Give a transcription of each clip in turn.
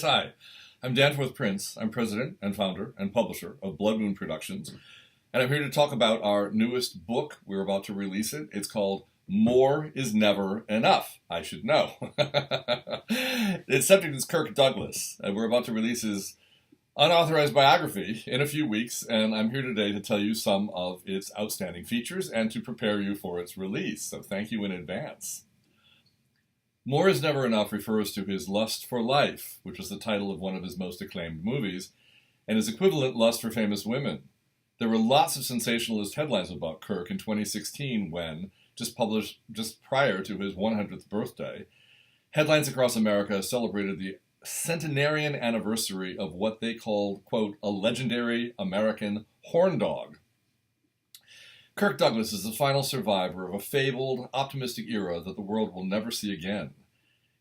Hi. I'm Danforth Prince. I'm president and founder and publisher of Blood Moon Productions, and I'm here to talk about our newest book. We're about to release it. It's called More is Never Enough. I should know. Its subject is Kirk Douglas, and we're about to release his unauthorized biography in a few weeks, and I'm here today to tell you some of its outstanding features and to prepare you for its release, so thank you in advance. More is Never Enough refers to his lust for life, which was the title of one of his most acclaimed movies, and his equivalent, Lust for Famous Women. There were lots of sensationalist headlines about Kirk in 2016 when, just published just prior to his 100th birthday, headlines across America celebrated the centenarian anniversary of what they called, quote, a legendary American horn dog. Kirk Douglas is the final survivor of a fabled, optimistic era that the world will never see again.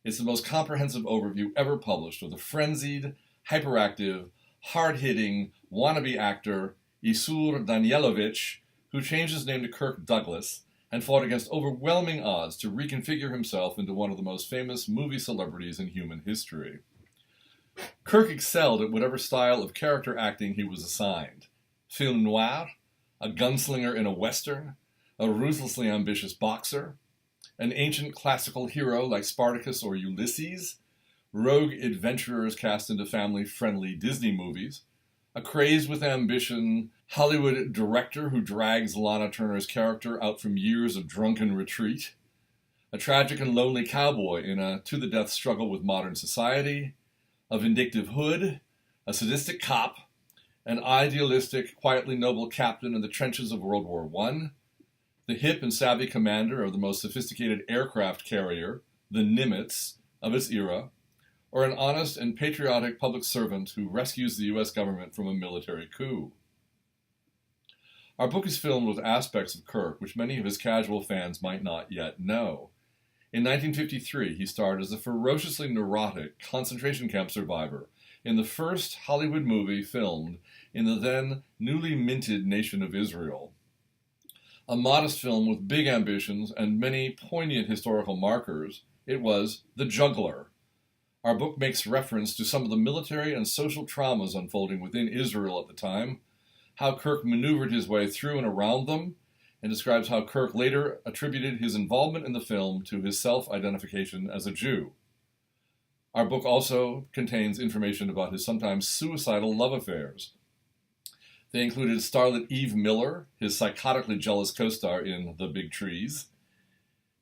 It's the most comprehensive overview ever published of the frenzied, hyperactive, hard-hitting, wannabe actor Isur Danielovich, who changed his name to Kirk Douglas and fought against overwhelming odds to reconfigure himself into one of the most famous movie celebrities in human history. Kirk excelled at whatever style of character acting he was assigned. Film noir, a gunslinger in a western, a ruthlessly ambitious boxer, an ancient classical hero like Spartacus or Ulysses, rogue adventurers cast into family-friendly Disney movies, a crazed with ambition Hollywood director who drags Lana Turner's character out from years of drunken retreat, a tragic and lonely cowboy in a to-the-death struggle with modern society, a vindictive hood, a sadistic cop, an idealistic, quietly noble captain in the trenches of World War I, the hip and savvy commander of the most sophisticated aircraft carrier, the Nimitz, of its era, or an honest and patriotic public servant who rescues the U.S. government from a military coup. Our book is filled with aspects of Kirk which many of his casual fans might not yet know. In 1953, he starred as a ferociously neurotic concentration camp survivor in the first Hollywood movie filmed in the then newly minted nation of Israel. A modest film with big ambitions and many poignant historical markers, it was The Juggler. Our book makes reference to some of the military and social traumas unfolding within Israel at the time, how Kirk maneuvered his way through and around them, and describes how Kirk later attributed his involvement in the film to his self-identification as a Jew. Our book also contains information about his sometimes suicidal love affairs. They included starlet Eve Miller, his psychotically jealous co-star in The Big Trees,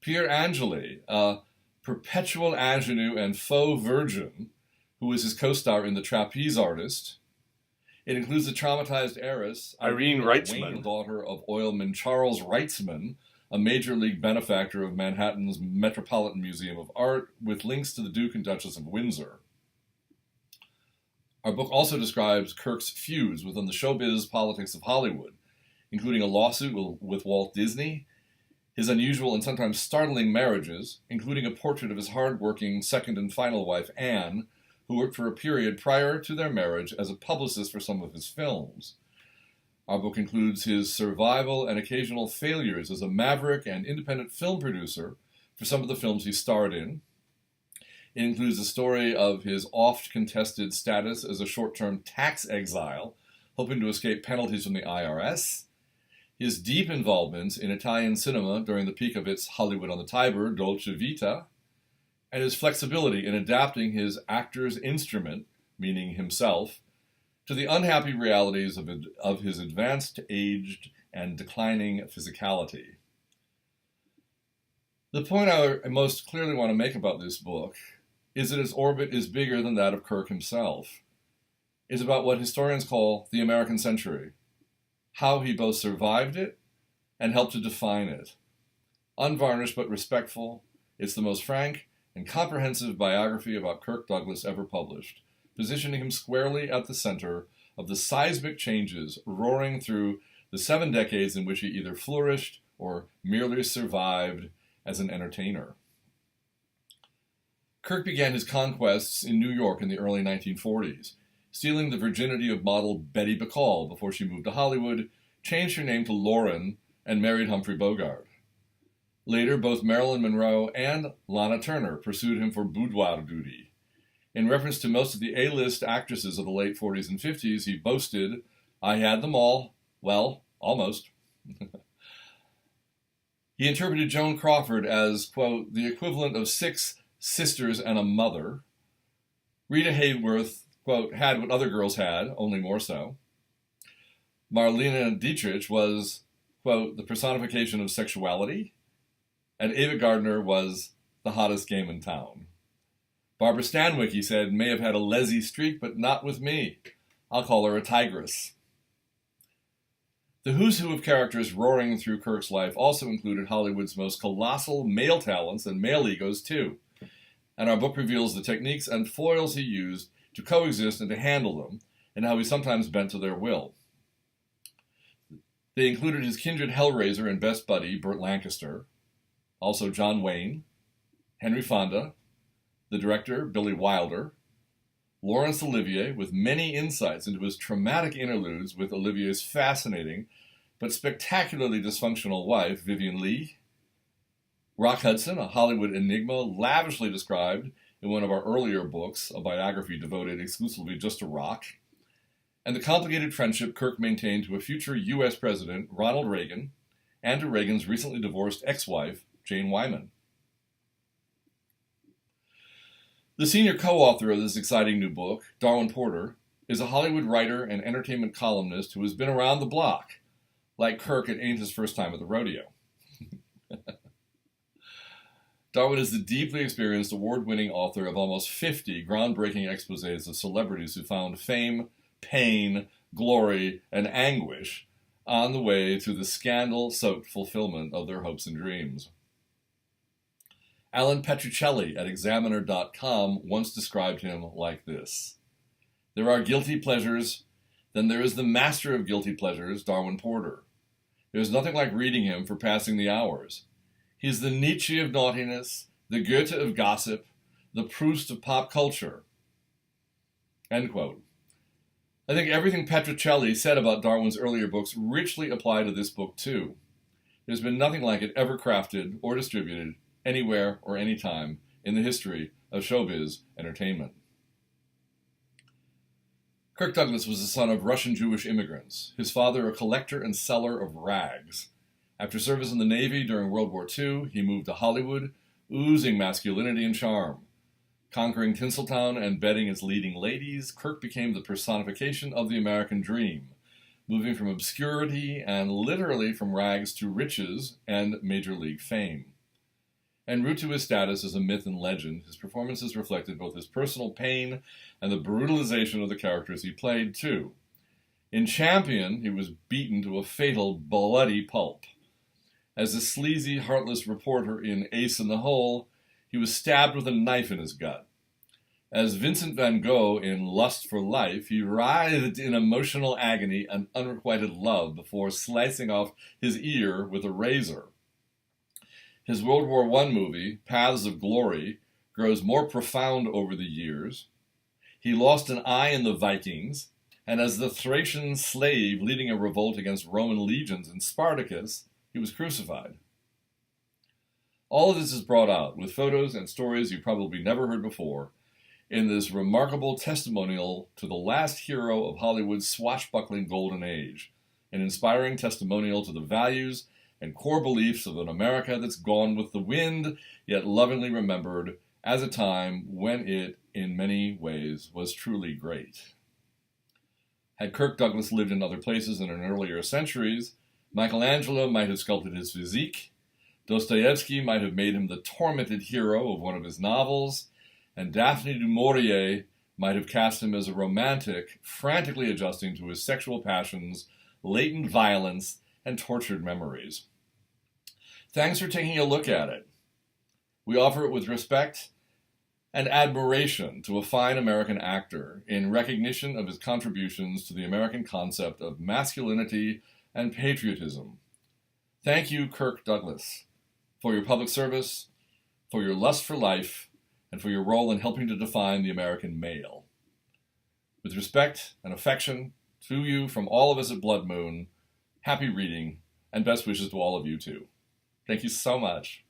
Pierre Angeli, a perpetual ingenue and faux virgin, who was his co-star in The Trapeze Artist. It includes the traumatized heiress Irene Reitzman, the daughter of oilman Charles Reitzman, a major league benefactor of Manhattan's Metropolitan Museum of Art, with links to the Duke and Duchess of Windsor. Our book also describes Kirk's feuds within the showbiz politics of Hollywood, including a lawsuit with Walt Disney, his unusual and sometimes startling marriages, including a portrait of his hard-working second and final wife, Anne, who worked for a period prior to their marriage as a publicist for some of his films. Our book includes his survival and occasional failures as a maverick and independent film producer for some of the films he starred in. It includes the story of his oft-contested status as a short-term tax exile, hoping to escape penalties from the IRS, his deep involvement in Italian cinema during the peak of its Hollywood on the Tiber, Dolce Vita, and his flexibility in adapting his actor's instrument, meaning himself, to the unhappy realities of his advanced, aged, and declining physicality. The point I most clearly want to make about this book is that its orbit is bigger than that of Kirk himself. It's about what historians call the American century, how he both survived it and helped to define it. Unvarnished but respectful, it's the most frank and comprehensive biography about Kirk Douglas ever published, positioning him squarely at the center of the seismic changes roaring through the 7 decades in which he either flourished or merely survived as an entertainer. Kirk began his conquests in New York in the early 1940s, stealing the virginity of model Betty Bacall before she moved to Hollywood, changed her name to Lauren, and married Humphrey Bogart. Later, both Marilyn Monroe and Lana Turner pursued him for boudoir duty. In reference to most of the A-list actresses of the late 40s and 50s, he boasted, "I had them all. Well, almost." He interpreted Joan Crawford as, quote, "the equivalent of 6 sisters and a mother." Rita Hayworth, quote, "had what other girls had, only more so." Marlene Dietrich was, quote, "the personification of sexuality." And Ava Gardner was the hottest game in town. Barbara Stanwyck, he said, may have had a Leslie streak, but not with me. I'll call her a tigress. The who's who of characters roaring through Kirk's life also included Hollywood's most colossal male talents and male egos, too. And our book reveals the techniques and foils he used to coexist and to handle them, and how he sometimes bent to their will. They included his kindred Hellraiser and best buddy, Burt Lancaster, also John Wayne, Henry Fonda, the director, Billy Wilder, Laurence Olivier, with many insights into his traumatic interludes with Olivier's fascinating but spectacularly dysfunctional wife, Vivien Leigh, Rock Hudson, a Hollywood enigma lavishly described in one of our earlier books, a biography devoted exclusively just to rock, and the complicated friendship Kirk maintained to a future U.S. President, Ronald Reagan, and to Reagan's recently divorced ex-wife, Jane Wyman. The senior co-author of this exciting new book, Darwin Porter, is a Hollywood writer and entertainment columnist who has been around the block. Like Kirk, it ain't his first time at the rodeo. Darwin is the deeply experienced, award-winning author of almost 50 groundbreaking exposés of celebrities who found fame, pain, glory, and anguish on the way to the scandal-soaked fulfillment of their hopes and dreams. Alan Petruccelli at Examiner.com once described him like this: "There are guilty pleasures, then there is the master of guilty pleasures, Darwin Porter. There is nothing like reading him for passing the hours. He is the Nietzsche of naughtiness, the Goethe of gossip, the Proust of pop culture." End quote. I think everything Petruccelli said about Darwin's earlier books richly apply to this book too. There's been nothing like it ever crafted or distributed anywhere or anytime in the history of showbiz entertainment. Kirk Douglas was the son of Russian Jewish immigrants, his father a collector and seller of rags. After service in the Navy during World War II, he moved to Hollywood, oozing masculinity and charm. Conquering Tinseltown and bedding its leading ladies, Kirk became the personification of the American dream, moving from obscurity and literally from rags to riches and major league fame. En route to his status as a myth and legend, his performances reflected both his personal pain and the brutalization of the characters he played, too. In Champion, he was beaten to a fatal, bloody pulp. As a sleazy, heartless reporter in Ace in the Hole, he was stabbed with a knife in his gut. As Vincent van Gogh in Lust for Life, he writhed in emotional agony and unrequited love before slicing off his ear with a razor. His World War I movie, Paths of Glory, grows more profound over the years. He lost an eye in the Vikings, and as the Thracian slave leading a revolt against Roman legions in Spartacus, he was crucified. All of this is brought out with photos and stories you probably never heard before in this remarkable testimonial to the last hero of Hollywood's swashbuckling golden age, an inspiring testimonial to the values and core beliefs of an America that's gone with the wind, yet lovingly remembered as a time when it, in many ways, was truly great. Had Kirk Douglas lived in other places in earlier centuries, Michelangelo might have sculpted his physique, Dostoevsky might have made him the tormented hero of one of his novels, and Daphne du Maurier might have cast him as a romantic, frantically adjusting to his sexual passions, latent violence, and tortured memories. Thanks for taking a look at it. We offer it with respect and admiration to a fine American actor in recognition of his contributions to the American concept of masculinity and patriotism. Thank you, Kirk Douglas, for your public service, for your lust for life, and for your role in helping to define the American male. With respect and affection to you from all of us at Blood Moon, happy reading, and best wishes to all of you too. Thank you so much.